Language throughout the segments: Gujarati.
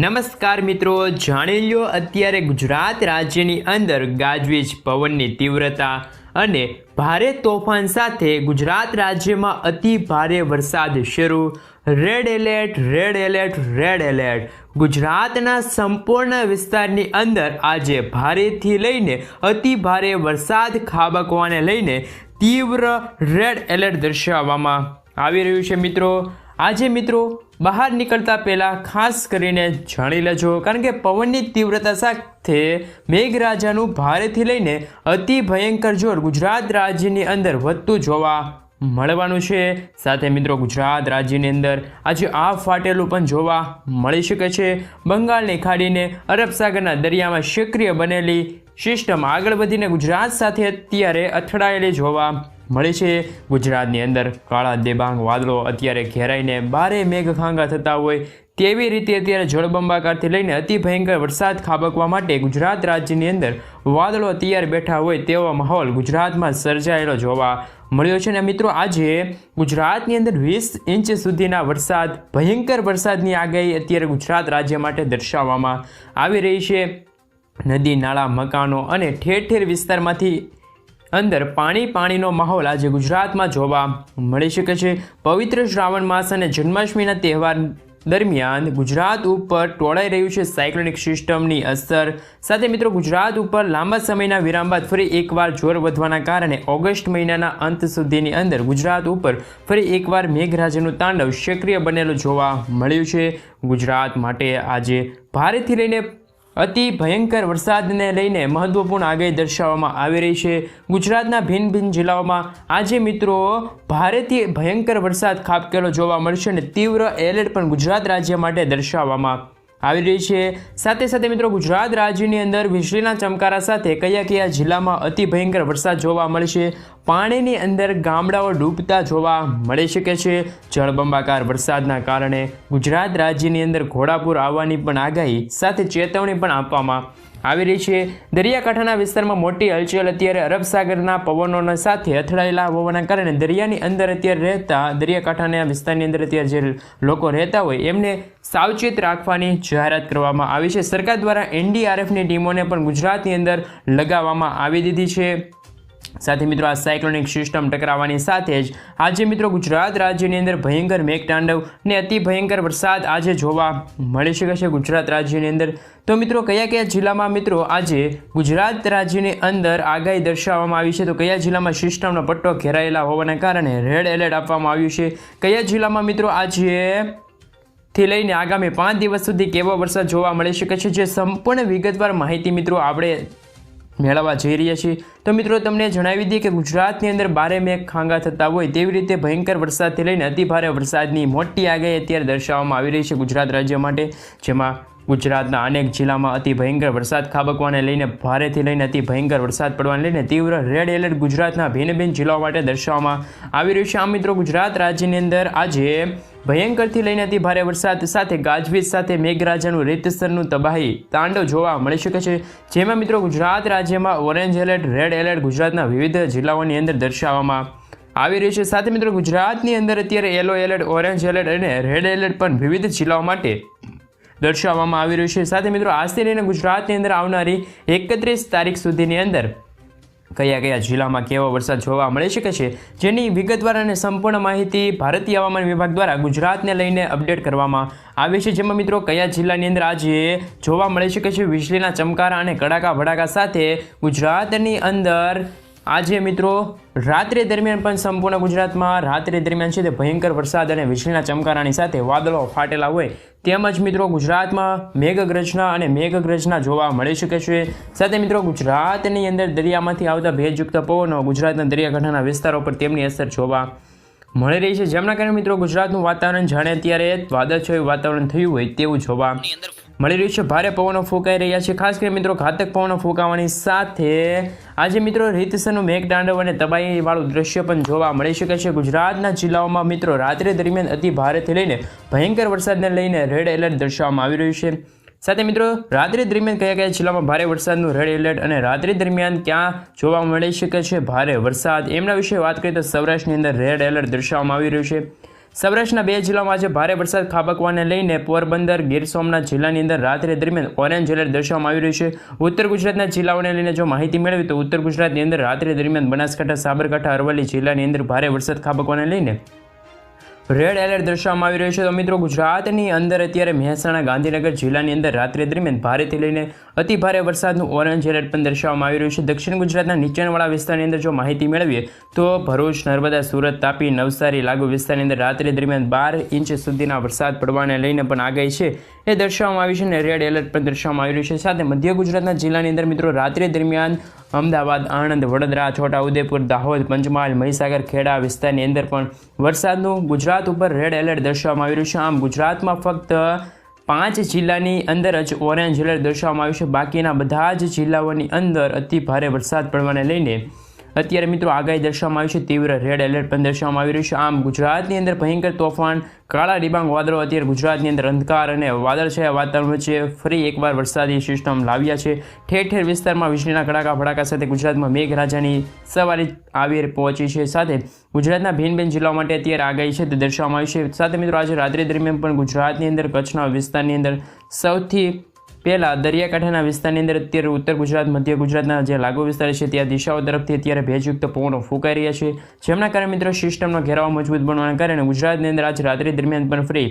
નમસ્કાર મિત્રો, જાણી લો અત્યારે ગુજરાત રાજ્યની અંદર ગાજવીજ પવનની તીવ્રતા અને ભારે તોફાન સાથે ગુજરાત રાજ્યમાં અતિ ભારે વરસાદ શરૂ। Red alert, red alert, red alert. ગુજરાતના સંપૂર્ણ વિસ્તારની અંદર આજે ભારેથી લઈને અતિ ભારે વરસાદ ખાબકવાને લઈને તીવ્ર રેડ એલર્ટ દર્શાવવામાં આવી રહ્યું છે। આજે મિત્રો બહાર નીકળતા પહેલાં ખાસ કરીને જાણી લેજો, કારણ કે પવનની તીવ્રતા સાથે મેઘરાજાનું ભારેથી લઈને અતિ ભયંકર જોર ગુજરાત રાજ્યની અંદર વધતું જોવા મળવાનું છે। સાથે મિત્રો ગુજરાત રાજ્યની અંદર આજે આ ફાટેલું પણ જોવા મળી શકે છે। બંગાળની ખાડીને અરબ સાગરના દરિયામાં સક્રિય બનેલી સિસ્ટમ આગળ વધીને ગુજરાત સાથે અત્યારે અથડાયેલી જોવા મળી છે। ગુજરાતની અંદર કાળા દેબાંગ વાદળો અત્યારે ઘેરાઈને બારે મેઘખાંગા થતા હોય તેવી રીતે અત્યારે જળબંબાકારથી લઈને અતિ ભયંકર વરસાદ ખાબકવા માટે ગુજરાત રાજ્યની અંદર વાદળો તૈયાર બેઠા હોય તેવો માહોલ ગુજરાતમાં સર્જાયેલો જોવા મળ્યો છે। અને મિત્રો આજે ગુજરાતની અંદર 20 ઇંચ સુધીના વરસાદ, ભયંકર વરસાદની આગાહી અત્યારે ગુજરાત રાજ્ય માટે દર્શાવવામાં આવી રહી છે। નદી નાળા મકાનો અને ઠેર ઠેર વિસ્તારમાંથી અંદર પાણીનો માહોલ આજે ગુજરાતમાં જોવા મળી શકે છે। પવિત્ર શ્રાવણ માસ અને જન્માષ્ટમીના તહેવાર દરમિયાન ગુજરાત ઉપર ટોળાઈ રહ્યું છે સાયક્લોનિક સિસ્ટમની અસર સાથે મિત્રો ગુજરાત ઉપર લાંબા સમયના વિરામ બાદ ફરી એકવાર જોર વધવાના કારણે ઓગસ્ટ મહિનાના અંત સુધીની અંદર ગુજરાત ઉપર ફરી એકવાર મેઘરાજાનું તાંડવ સક્રિય બનેલું જોવા મળ્યું છે। ગુજરાત માટે આજે ભારેથી લઈને અતિ ભયંકર વરસાદને લઈને મહત્વપૂર્ણ આગાહી દર્શાવવામાં આવી રહી છે। ગુજરાતના ભિન્ન ભિન્ન જિલ્લાઓમાં આજે મિત્રો ભારેથી ભયંકર વરસાદ ખાબકેલો જોવા મળશે અને તીવ્ર એલર્ટ પણ ગુજરાત રાજ્ય માટે દર્શાવવામાં આવી રહી છે। સાથે સાથે મિત્રો ગુજરાત રાજ્યની અંદર વીજળીના ચમકારા સાથે કયા જિલ્લામાં અતિ ભયંકર વરસાદ જોવા મળશે, પાણીની અંદર ગામડાઓ ડૂબતા જોવા મળી શકે છે। જળબંબાકાર વરસાદના કારણે ગુજરાત રાજ્યની અંદર ઘોડાપૂર આવવાની પણ આગાહી સાથે ચેતવણી પણ આપવામાં આવી રહી છે। દરિયાકાંઠાના વિસ્તારમાં મોટી હલચલ અત્યારે અરબ સાગરના પવનોના સાથે અથડાયેલા હોવાના કારણે દરિયાની અંદર અત્યારે રહેતા દરિયાકાંઠાના વિસ્તારની અંદર અત્યારે જે લોકો રહેતા હોય એમને સાવચેત રાખવાની જાહેરાત કરવામાં આવી છે। સરકાર દ્વારા NDRFની ટીમોને પણ ગુજરાતની અંદર લગાવવામાં આવી દીધી છે। સાથે મિત્રો આ સાયક્લોનિક સિસ્ટમ ટકરાવવાની સાથે જ આજે મિત્રો ગુજરાત રાજ્યની અંદર ભયંકર મેઘતાંડવ ને અતિ ભયંકર વરસાદ આજે જોવા મળી શકે છે ગુજરાત રાજ્યની અંદર। તો મિત્રો કયા જિલ્લામાં મિત્રો આજે ગુજરાત રાજ્યની અંદર આગાહી દર્શાવવામાં આવી છે, તો કયા જિલ્લામાં સિસ્ટમનો પટ્ટો ઘેરાયેલા હોવાના કારણે રેડ એલર્ટ આપવામાં આવ્યું છે, કયા જિલ્લામાં મિત્રો આજે થી લઈને આગામી 5 દિવસ સુધી કેવો વરસાદ જોવા મળી શકે છે, જે સંપૂર્ણ વિગતવાર માહિતી મિત્રો આપણે મેળવવા જઈ રહ્યા છીએ। તો મિત્રો તમને જણાવી દઈએ કે ગુજરાતની અંદર બારે મેઘ ખાંગા થતા હોય તેવી રીતે ભયંકર વરસાદથી લઈને અતિ ભારે વરસાદની મોટી આગાહી અત્યારે દર્શાવવામાં આવી રહી છે ગુજરાત રાજ્ય માટે, જેમાં ગુજરાતના અનેક જિલ્લામાં અતિ ભયંકર વરસાદ ખાબકવાને લઈને ભારેથી લઈને અતિ ભયંકર વરસાદ પડવાને લઈને તીવ્ર રેડ એલર્ટ ગુજરાતના ભિન્ન જિલ્લાઓ માટે દર્શાવવામાં આવી રહ્યું છે। આ મિત્રો ગુજરાત રાજ્યની અંદર આજે ભયંકરથી લઈને અતિ ભારે વરસાદ સાથે ગાજવીજ સાથે મેઘરાજાનું રીતસરનું તબાહી તાંડવ જોવા મળી શકે છે, જેમાં મિત્રો ગુજરાત રાજ્યમાં ઓરેન્જ એલર્ટ, રેડ એલર્ટ ગુજરાતના વિવિધ જિલ્લાઓની અંદર દર્શાવવામાં આવી રહ્યું છે। સાથે મિત્રો ગુજરાતની અંદર અત્યારે યલો એલર્ટ, ઓરેન્જ એલર્ટ અને રેડ એલર્ટ પણ વિવિધ જિલ્લાઓ માટે દર્શાવવામાં આવી રહ્યું છે। સાથે મિત્રો આજથી લઈને ગુજરાતની અંદર આવનારી 31 તારીખ સુધીની અંદર કયા જિલ્લામાં કેવો વરસાદ જોવા મળી શકે છે જેની વિગતવાર અને સંપૂર્ણ માહિતી ભારતીય હવામાન વિભાગ દ્વારા ગુજરાતને લઈને અપડેટ કરવામાં આવી છે, જેમાં મિત્રો કયા જિલ્લાની અંદર આજે જોવા મળી શકે છે વીજળીના ચમકારા અને કડાકા ભડાકા સાથે ગુજરાતની અંદર આજે મિત્રો રાત્રે દરમિયાન પણ સંપૂર્ણ ગુજરાતમાં રાત્રે દરમિયાન છે તે ભયંકર વરસાદ અને વીજળીના ચમકારાની સાથે વાદળો ફાટેલા હોય તેમજ મિત્રો ગુજરાતમાં મેઘગર્જના અને મેઘગર્જના જોવા મળી શકે છે। સાથે મિત્રો ગુજરાતની અંદર દરિયામાંથી આવતા ભેજયુક્ત પવનો ગુજરાતના દરિયાકાંઠાના વિસ્તારો પર તેમની અસર જોવા મળી રહી છે, જેમના કારણે મિત્રો ગુજરાતનું વાતાવરણ જાણે અત્યારે વાદળછાયું વાતાવરણ થયું હોય તેવું જોવા મળી રહ્યું છે। ભારે પવનો ફૂંકાઈ રહ્યા છે, ખાસ કરીને મિત્રો ઘાતક પવનો ફૂંકાવાની સાથે આજે મિત્રો રીતસરનું મેઘતાંડવ અને તબાહીવાળું દ્રશ્ય પણ જોવા મળી શકે છે। ગુજરાતના જિલ્લાઓમાં મિત્રો રાત્રે દરમિયાન અતિ ભારેથી લઈને ભયંકર વરસાદને લઈને રેડ એલર્ટ દર્શાવવામાં આવી રહ્યું છે। સાથે મિત્રો રાત્રિ દરમિયાન કયા જિલ્લામાં ભારે વરસાદનું રેડ એલર્ટ અને રાત્રિ દરમિયાન ક્યાં જોવા મળી શકે છે ભારે વરસાદ એમના વિશે વાત કરીએ તો સૌરાષ્ટ્રની અંદર રેડ એલર્ટ દર્શાવવામાં આવી રહ્યું છે। સૌરાષ્ટ્રના 2 જિલ્લામાં આજે ભારે વરસાદ ખાબકવાને લઈને પોરબંદર, ગીર સોમનાથ જિલ્લાની અંદર રાત્રે દરમિયાન ઓરેન્જ એલર્ટ દર્શાવવામાં આવી રહ્યું છે. ઉત્તર ગુજરાતના જિલ્લાઓને લઈને જો માહિતી મેળવી તો ઉત્તર ગુજરાતની અંદર રાત્રે દરમિયાન બનાસકાંઠા, સાબરકાંઠા, અરવલ્લી જિલ્લાની અંદર ભારે વરસાદ ખાબકવાને લઈને રેડ એલર્ટ દર્શાવવામાં આવી રહ્યું છે. તો મિત્રો, ગુજરાતની અંદર અત્યારે મહેસાણા, ગાંધીનગર જિલ્લાની અંદર રાત્રે દરમિયાન ભારેથી લઈને અતિ ભારે વરસાદનું ઓરેન્જ એલર્ટ પણ દર્શાવવામાં આવી રહ્યું છે. દક્ષિણ ગુજરાતના નીચાણવાળા વિસ્તારની અંદર જો માહિતી મેળવીએ તો ભરૂચ, નર્મદા, સુરત, તાપી, નવસારી લાગુ વિસ્તારની અંદર રાત્રે દરમિયાન 12 ઇંચ સુધીના વરસાદ પડવાને લઈને પણ આગાહી છે એ દર્શાવવામાં આવી છે અને રેડ એલર્ટ પણ દર્શાવવામાં આવી રહ્યું છે. સાથે મધ્ય ગુજરાતના જિલ્લાની અંદર મિત્રો રાત્રે દરમિયાન અમદાવાદ, આણંદ, વડોદરા, છોટાઉદેપુર, દાહોદ, પંચમહાલ, મહીસાગર, ખેડા વિસ્તારની અંદર પણ વરસાદનું ગુજરાત ઉપર રેડ એલર્ટ દર્શાવવામાં આવી રહ્યું છે. આમ ગુજરાતમાં ફક્ત 5 જિલ્લાની અંદર જ ઓરેન્જ એલર્ટ દર્શાવવામાં આવ્યું છે. બાકીના બધા જ જિલ્લાઓની અંદર અતિ ભારે વરસાદ પડવાને લઈને અત્યારે મિત્રો આગાહી દર્શાવવામાં આવી છે. તીવ્ર રેડ એલર્ટ પણ દર્શાવવામાં આવી રહ્યું છે. આમ ગુજરાતની અંદર ભયંકર તોફાન, કાળા ડિબાંગ વાદળો અત્યારે ગુજરાતની અંદર અંધકાર અને વાદળછાયા વાતાવરણ વચ્ચે ફરી એકવાર વરસાદી સિસ્ટમ લાવ્યા છે. ઠેર ઠેર વિસ્તારમાં વીજળીના કડાકા ભડાકા સાથે ગુજરાતમાં મેઘરાજાની સવારી આવી પહોંચી છે. સાથે ગુજરાતના ભિન્ન જિલ્લાઓ માટે અત્યારે આગાહી છે તે દર્શાવવામાં આવી છે. સાથે મિત્રો આજે રાત્રે દરમિયાન પણ ગુજરાતની અંદર કચ્છના વિસ્તારની અંદર સૌથી પહેલાં દરિયાકાંઠાના વિસ્તારની અંદર અત્યારે ઉત્તર ગુજરાત, મધ્ય ગુજરાતના જે લાગુ વિસ્તાર છે ત્યાં દિશાઓ તરફથી અત્યારે ભેજયુક્ત પવનો ફૂંકાઈ રહ્યા છે. જેમના કારણે મિત્રો સિસ્ટમનો ઘેરાવો મજબૂત બનવાના કારણે ગુજરાતની અંદર આજ રાત્રિ દરમિયાન પણ ફરી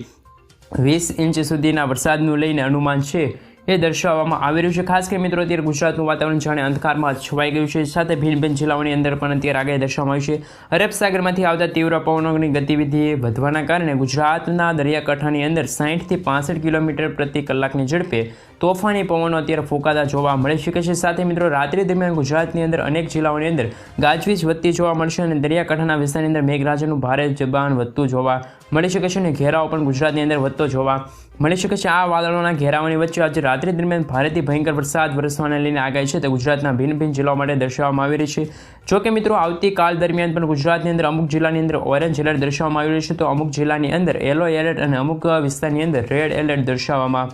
20 ઇંચ સુધીના વરસાદનું લઈને અનુમાન છે એ દર્શાવવામાં આવી રહ્યું છે. ખાસ કરી મિત્રો અત્યારે ગુજરાતનું વાતાવરણ જાણે અંધકારમાં છવાઈ ગયું છે. સાથે ભિન્ન જિલ્લાઓની અંદર પણ અત્યારે આગાહી દર્શાવવામાં આવી છે. અરબ સાગરમાંથી આવતા તીવ્ર પવનોની ગતિવિધિ વધવાના કારણે ગુજરાતના દરિયાકાંઠાની અંદર 60 થી 65 કિલોમીટર પ્રતિ કલાકની ઝડપે તોફાની પવનો અત્યારે ફૂંકાતા જોવા મળી શકે છે. સાથે મિત્રો રાત્રિ દરમિયાન ગુજરાતની અંદર અનેક જિલ્લાઓની અંદર ગાજવીજ વધતી જોવા મળશે અને દરિયાકાંઠાના વિસ્તારની અંદર મેઘરાજાનું ભારે દબાણ વધતું જોવા મળી શકે છે અને ઘેરાવો પણ ગુજરાતની અંદર વધતો જોવા મળી શકે છે. આ વાદળોના ઘેરાવાની વચ્ચે આજે રાત્રિ દરમિયાન ભારેથી ભયંકર વરસાદ વરસવાને લઈને આગાહી છે તે ગુજરાતના ભિન્ન જિલ્લાઓ માટે દર્શાવવામાં આવી રહી છે. જોકે મિત્રો આવતીકાલ દરમિયાન પણ ગુજરાતની અંદર અમુક જિલ્લાની અંદર ઓરેન્જ એલર્ટ દર્શાવવામાં આવી રહ્યું છે, તો અમુક જિલ્લાની અંદર યલો એલર્ટ અને અમુક વિસ્તારની અંદર રેડ એલર્ટ દર્શાવવામાં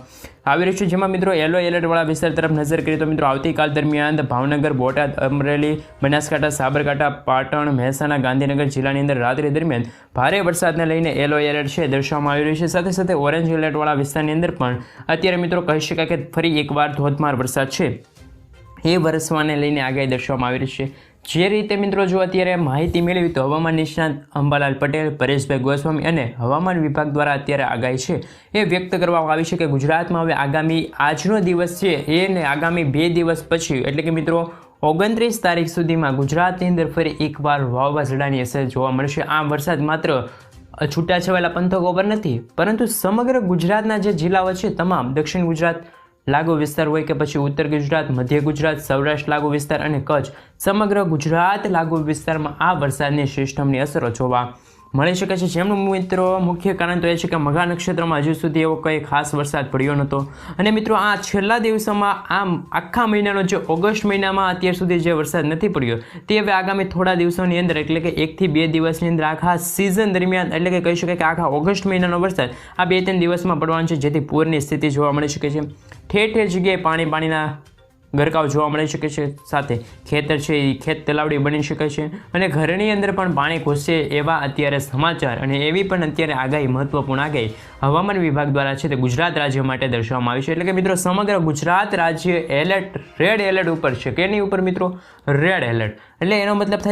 આવી રહ્યું છે. જેમાં મિત્રો યલો એલર્ટવાળા વિસ્તાર તરફ નજર કરીએ તો મિત્રો આવતીકાલ દરમિયાન ભાવનગર, બોટાદ, અમરેલી, બનાસકાંઠા, સાબરકાંઠા, પાટણ, મહેસાણા, ગાંધીનગર જિલ્લાની અંદર રાત્રિ દરમિયાન ભારે વરસાદને લઈને યલો એલર્ટ છે દર્શાવવામાં આવી રહ્યું છે. સાથે સાથે ઓરેન્જ એલર્ટવાળા વિસ્તારની અંદર પણ અત્યારે મિત્રો કહી શકાય કે ફરી એકવાર ધોધમાર વરસાદ છે એ વરસવાને લઈને આગાહી દર્શાવવામાં આવી રહી છે. જે રીતે મિત્રો જો અત્યારે માહિતી મેળવી તો હવામાન નિષ્ણાત અંબાલાલ પટેલ, પરેશભાઈ ગોસ્વામી અને હવામાન વિભાગ દ્વારા અત્યારે આગાહી છે એ વ્યક્ત કરવામાં આવી છે કે ગુજરાતમાં હવે આગામી આજનો દિવસ છે એને આગામી 2 દિવસ પછી એટલે કે મિત્રો 29 તારીખ સુધીમાં ગુજરાતની અંદર ફરી એકવાર વાવાઝોડાની અસર જોવા મળશે. આમ વરસાદ માત્ર છૂટાછવાયેલા પંથકો પર નથી પરંતુ સમગ્ર ગુજરાતના જે જિલ્લાઓ છે તમામ દક્ષિણ ગુજરાત લાગુ વિસ્તાર હોય કે પછી ઉત્તર ગુજરાત, મધ્ય ગુજરાત, સૌરાષ્ટ્ર લાગુ વિસ્તાર અને કચ્છ સમગ્ર ગુજરાત લાગુ વિસ્તારમાં આ વરસાદની સિસ્ટમની અસરો જોવા મળી શકે છે. જેમનું મિત્રો મુખ્ય કારણ તો એ છે કે મઘા નક્ષત્રમાં હજુ સુધી એવો કંઈ ખાસ વરસાદ પડ્યો નહોતો અને મિત્રો આ છેલ્લા દિવસોમાં આમ આખા મહિનાનો જે ઓગસ્ટ મહિનામાં અત્યાર સુધી જે વરસાદ નથી પડ્યો તે હવે આગામી થોડા દિવસોની અંદર એટલે કે 1 થી 2 દિવસની અંદર આખા સિઝન દરમિયાન એટલે કે કહી શકાય કે આખા ઓગસ્ટ મહિનાનો વરસાદ આ 2-3 દિવસમાં પડવાનો છે, જેથી પૂરની સ્થિતિ જોવા મળી શકે છે. ઠેર ઠેર જગ્યાએ પાણીના ગરકાવ જોવા મળી શકે છે. સાથે ખેતર છે એ ખેત તલાવડી બની શકે છે અને ઘરની અંદર પણ પાણી ઘૂસશે એવા અત્યારે સમાચાર અને એવી પણ અત્યારે આગાહી, મહત્વપૂર્ણ આગાહી હવામાન વિભાગ દ્વારા છે તે ગુજરાત રાજ્ય માટે દર્શાવવામાં આવી છે. એટલે કે મિત્રો સમગ્ર ગુજરાત રાજ્ય એલર્ટ રેડ એલર્ટ ઉપર છે. કેની ઉપર મિત્રો? Red alert. એટલે એનો મતલબ થાય